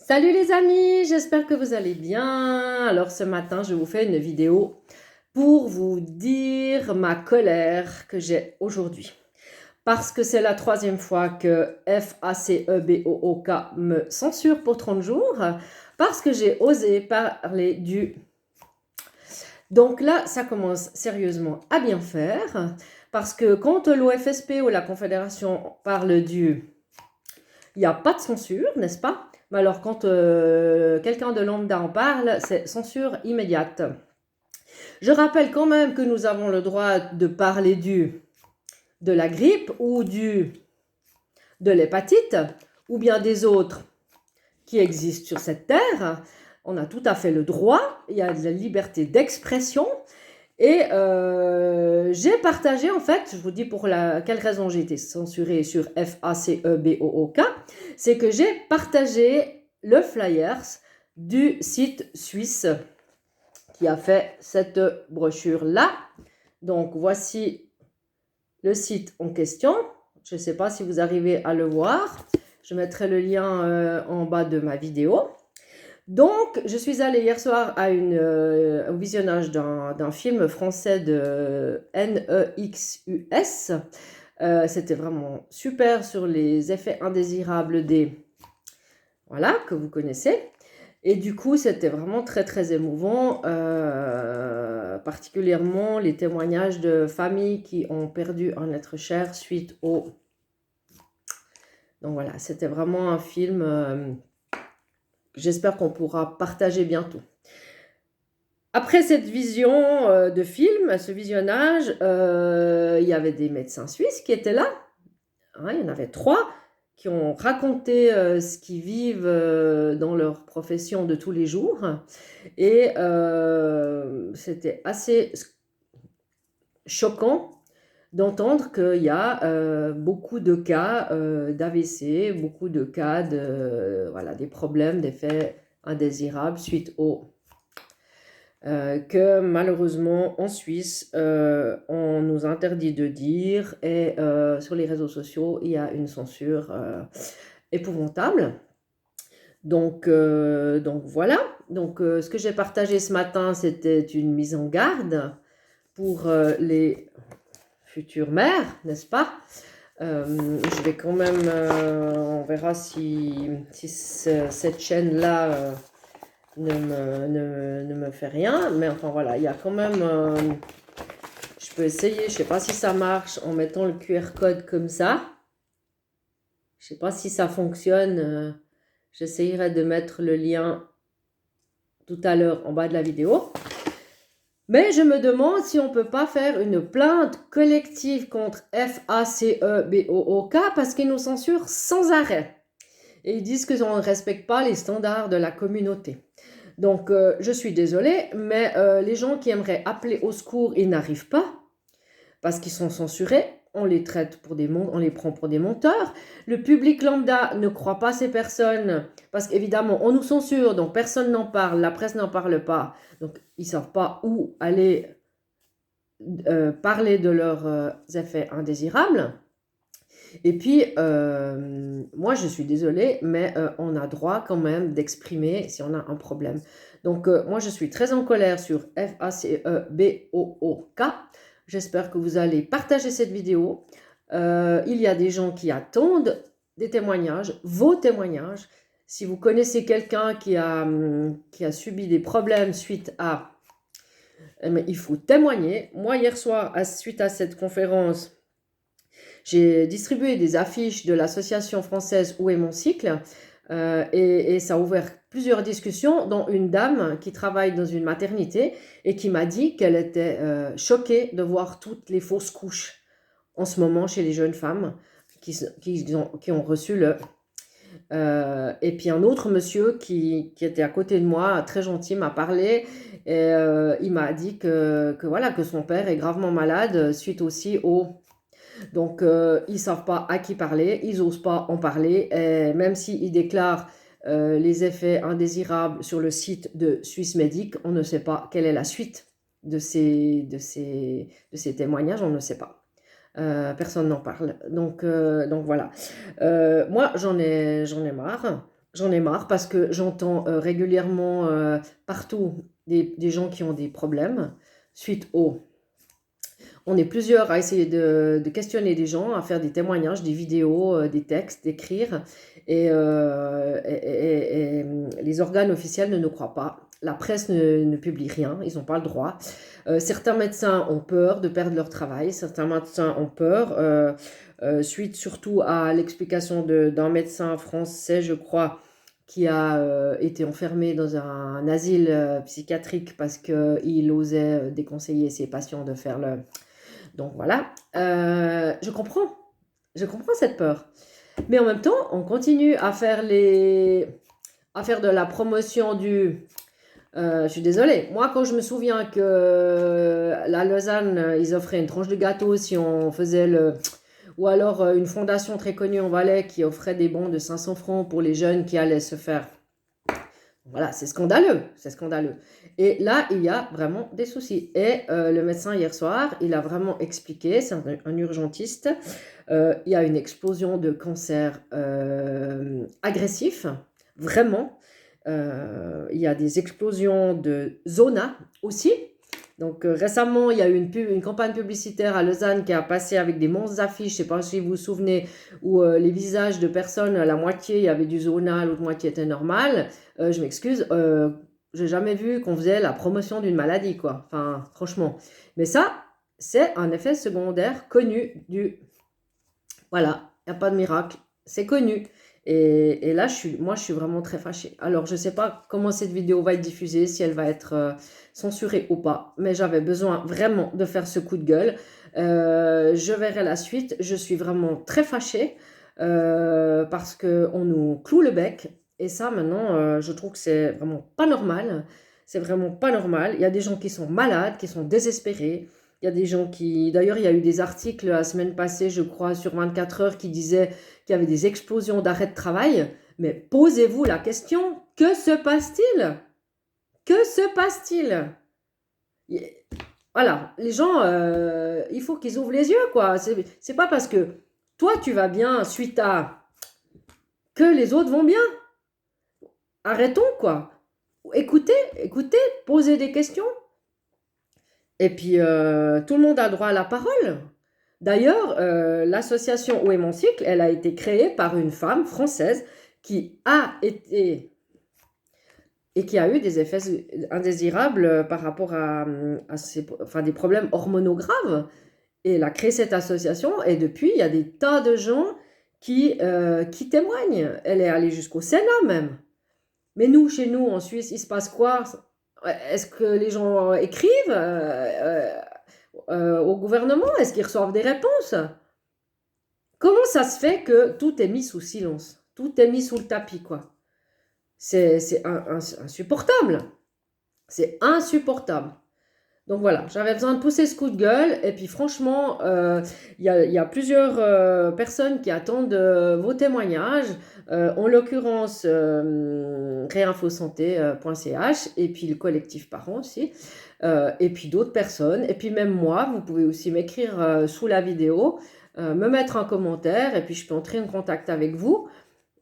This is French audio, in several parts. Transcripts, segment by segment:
Salut les amis, j'espère que vous allez bien. Alors ce matin, je vous fais une vidéo pour vous dire ma colère que j'ai aujourd'hui. Parce que c'est la troisième fois que FACEBOOK me censure pour 30 jours. Parce que j'ai osé parler du... Donc là, ça commence sérieusement à bien faire. Parce que quand l'OFSP ou la Confédération parle du... Il n'y a pas de censure, n'est-ce pas? Mais alors, quand quelqu'un de lambda en parle, c'est censure immédiate. Je rappelle quand même que nous avons le droit de parler de la grippe ou de l'hépatite ou bien des autres qui existent sur cette terre. On a tout à fait le droit, il y a de la liberté d'expression. Et j'ai partagé, en fait, je vous dis pour quelle raison j'ai été censurée sur FACEBOOK, c'est que j'ai partagé le flyers du site suisse qui a fait cette brochure-là. Donc, voici le site en question. Je ne sais pas si vous arrivez à le voir. Je mettrai le lien en bas de ma vidéo. Donc, je suis allée hier soir au visionnage d'un film français de NEXUS. C'était vraiment super sur les effets indésirables voilà, que vous connaissez. Et du coup, c'était vraiment très, très émouvant, particulièrement les témoignages de familles qui ont perdu un être cher suite au... Donc voilà, c'était vraiment un film... J'espère qu'on pourra partager bientôt. Après cette vision de film, ce visionnage, il y avait des médecins suisses qui étaient là. Hein, il y en avait 3 qui ont raconté ce qu'ils vivent dans leur profession de tous les jours. Et c'était assez choquant d'entendre qu'il y a beaucoup de cas d'AVC, beaucoup de cas voilà, des problèmes, d'effets indésirables suite que malheureusement en Suisse, on nous interdit de dire et sur les réseaux sociaux, il y a une censure épouvantable. Donc voilà. Donc ce que j'ai partagé ce matin, c'était une mise en garde pour les futures mères, n'est-ce pas? Je vais quand même, on verra si cette chaîne-là ne me fait rien, mais enfin voilà, il y a quand même, je peux essayer, je ne sais pas si ça marche en mettant le QR code comme ça, je ne sais pas si ça fonctionne, j'essayerai de mettre le lien tout à l'heure en bas de la vidéo. Mais je me demande si on ne peut pas faire une plainte collective contre FACEBOOK parce qu'ils nous censurent sans arrêt. Et ils disent qu'on ne respecte pas les standards de la communauté. Donc, je suis désolée, mais les gens qui aimeraient appeler au secours, ils n'arrivent pas parce qu'ils sont censurés. On les traite on les prend pour des menteurs. Le public lambda ne croit pas ces personnes parce qu'évidemment, on nous censure, donc personne n'en parle, la presse n'en parle pas. Donc, ils ne savent pas où aller parler de leurs effets indésirables. Et puis, moi, je suis désolée, mais on a droit quand même d'exprimer si on a un problème. Donc, moi, je suis très en colère sur FACEBOOK. J'espère que vous allez partager cette vidéo. Il y a des gens qui attendent des témoignages, vos témoignages. Si vous connaissez quelqu'un qui a subi des problèmes suite à... il faut témoigner. Moi, hier soir, suite à cette conférence, j'ai distribué des affiches de l'association française Où est mon cycle et ça a ouvert plusieurs discussions, dont une dame qui travaille dans une maternité et qui m'a dit qu'elle était choquée de voir toutes les fausses couches en ce moment chez les jeunes femmes qui ont reçu le... et puis un autre monsieur qui était à côté de moi, très gentil, m'a parlé et il m'a dit voilà, que son père est gravement malade suite aussi au... Donc, ils ne savent pas à qui parler, ils n'osent pas en parler, et même s'ils déclarent les effets indésirables sur le site de Swissmedic, on ne sait pas quelle est la suite de ces témoignages, on ne sait pas. Personne n'en parle. Donc voilà. Moi, j'en ai marre. J'en ai marre parce que j'entends régulièrement partout des gens qui ont des problèmes suite au... On est plusieurs à essayer de questionner des gens, à faire des témoignages, des vidéos, des textes, d'écrire. Et les organes officiels ne nous croient pas. La presse ne publie rien, ils n'ont pas le droit. Certains médecins ont peur de perdre leur travail. Certains médecins ont peur, suite surtout à l'explication d'un médecin français, je crois, qui a été enfermé dans un asile psychiatrique parce qu'il osait déconseiller ses patients de faire le... Donc voilà, je comprends cette peur. Mais en même temps, on continue à faire de la promotion du... je suis désolée, moi quand je me souviens que la Lausanne, ils offraient une tranche de gâteau si on faisait le... Ou alors une fondation très connue en Valais qui offrait des bons de 500 francs pour les jeunes qui allaient se faire... Voilà, c'est scandaleux, c'est scandaleux. Et là, il y a vraiment des soucis. Et le médecin, hier soir, il a vraiment expliqué, c'est un urgentiste, il y a une explosion de cancer agressif, vraiment. Il y a des explosions de zona aussi. Donc récemment, il y a eu une campagne publicitaire à Lausanne qui a passé avec des monstres affiches, je ne sais pas si vous vous souvenez, où les visages de personnes, la moitié, il y avait du zona, l'autre moitié était normal. Je m'excuse, j'ai jamais vu qu'on faisait la promotion d'une maladie, quoi. Enfin, franchement. Mais ça, c'est un effet secondaire connu du... Voilà, il n'y a pas de miracle, c'est connu. Et là, moi, je suis vraiment très fâchée. Alors, je ne sais pas comment cette vidéo va être diffusée, si elle va être censurée ou pas, mais j'avais besoin vraiment de faire ce coup de gueule. Je verrai la suite. Je suis vraiment très fâchée parce qu'on nous cloue le bec. Et ça, maintenant, je trouve que c'est vraiment pas normal. C'est vraiment pas normal. Il y a des gens qui sont malades, qui sont désespérés. Il y a des gens qui... D'ailleurs, il y a eu des articles la semaine passée, je crois, sur 24 heures qui disaient qu'il y avait des explosions d'arrêt de travail. Mais posez-vous la question, que se passe-t-il? Que se passe-t-il? Voilà, les gens, il faut qu'ils ouvrent les yeux, quoi. C'est pas parce que toi, tu vas bien suite à que les autres vont bien. Arrêtons, quoi. Écoutez, posez des questions. Et puis, tout le monde a droit à la parole. D'ailleurs, l'association Où est mon cycle, elle a été créée par une femme française qui a été et qui a eu des effets indésirables par rapport à des problèmes hormonaux graves. Et elle a créé cette association et depuis, il y a des tas de gens qui témoignent. Elle est allée jusqu'au Sénat même. Mais nous, chez nous, en Suisse, il se passe quoi? Est-ce que les gens écrivent au gouvernement? Est-ce qu'ils reçoivent des réponses? Comment ça se fait que tout est mis sous silence? Tout est mis sous le tapis, quoi. C'est insupportable. C'est insupportable. Donc voilà, j'avais besoin de pousser ce coup de gueule. Et puis franchement, il y a plusieurs personnes qui attendent vos témoignages. En l'occurrence, réinfosanté.ch et puis le collectif parents aussi. Et puis d'autres personnes. Et puis même moi, vous pouvez aussi m'écrire sous la vidéo, me mettre un commentaire et puis je peux entrer en contact avec vous.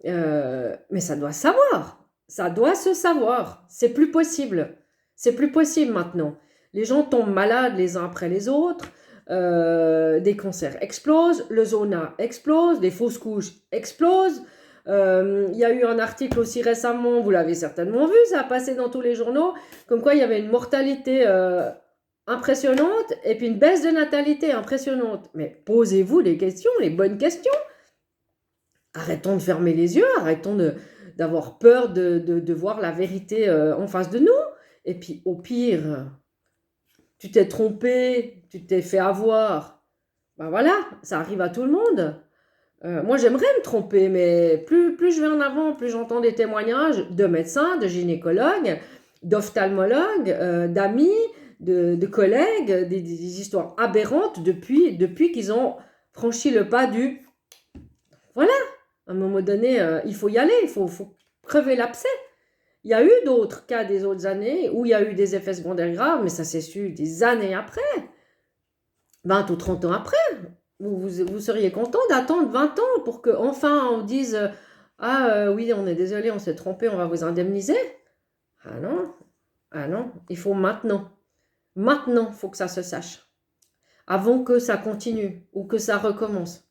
Mais ça doit savoir. Ça doit se savoir. C'est plus possible. C'est plus possible maintenant. Les gens tombent malades les uns après les autres, des cancers explosent, le zona explose, les fausses couches explosent. Il y a eu un article aussi récemment, vous l'avez certainement vu, ça a passé dans tous les journaux, comme quoi il y avait une mortalité impressionnante et puis une baisse de natalité impressionnante. Mais posez-vous les questions, les bonnes questions. Arrêtons de fermer les yeux, arrêtons d'avoir peur de voir la vérité en face de nous. Et puis au pire, tu t'es trompé, tu t'es fait avoir. Ben voilà, ça arrive à tout le monde. Moi, j'aimerais me tromper, mais plus je vais en avant, plus j'entends des témoignages de médecins, de gynécologues, d'ophtalmologues, d'amis, de collègues, des histoires aberrantes depuis qu'ils ont franchi le pas du... Voilà, à un moment donné, il faut y aller, il faut crever l'abcès. Il y a eu d'autres cas des autres années où il y a eu des effets secondaires graves, mais ça s'est su des années après, 20 ou 30 ans après. Vous seriez content d'attendre 20 ans pour qu'enfin on dise Ah oui, on est désolé, on s'est trompé, on va vous indemniser. Ah non, ah non, il faut maintenant. Maintenant, il faut que ça se sache. Avant que ça continue ou que ça recommence.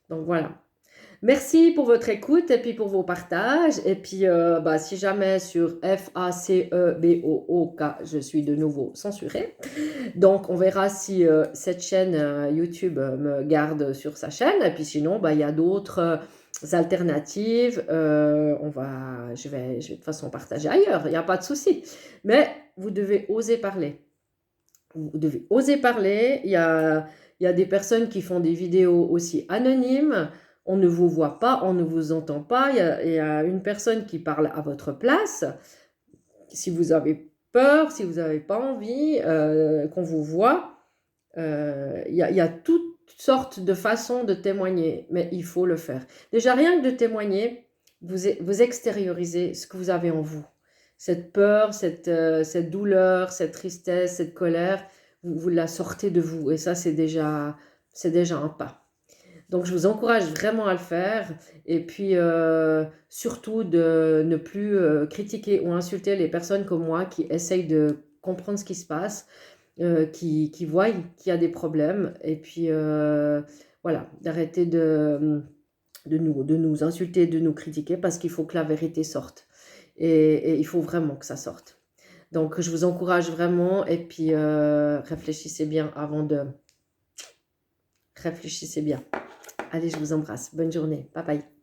Donc voilà. Merci pour votre écoute et puis pour vos partages. Et puis, si jamais sur FACEBOOK, je suis de nouveau censurée. Donc, on verra si cette chaîne YouTube me garde sur sa chaîne. Et puis sinon, il y a d'autres alternatives. Je vais de toute façon partager ailleurs. Il n'y a pas de souci. Mais vous devez oser parler. Vous devez oser parler. Il y a des personnes qui font des vidéos aussi anonymes. On ne vous voit pas, on ne vous entend pas. Il y a une personne qui parle à votre place. Si vous avez peur, si vous n'avez pas envie qu'on vous voit, il y a toutes sortes de façons de témoigner, mais il faut le faire. Déjà, rien que de témoigner, vous extériorisez ce que vous avez en vous. Cette peur, cette douleur, cette tristesse, cette colère, vous la sortez de vous. Et ça, c'est déjà un pas. Donc, je vous encourage vraiment à le faire. Et puis, surtout, de ne plus critiquer ou insulter les personnes comme moi qui essayent de comprendre ce qui se passe, qui voient qu'il y a des problèmes. Et puis, voilà, d'arrêter de nous insulter, de nous critiquer, parce qu'il faut que la vérité sorte. Et il faut vraiment que ça sorte. Donc, je vous encourage vraiment. Et puis, réfléchissez bien avant de... Réfléchissez bien. Allez, je vous embrasse. Bonne journée. Bye bye.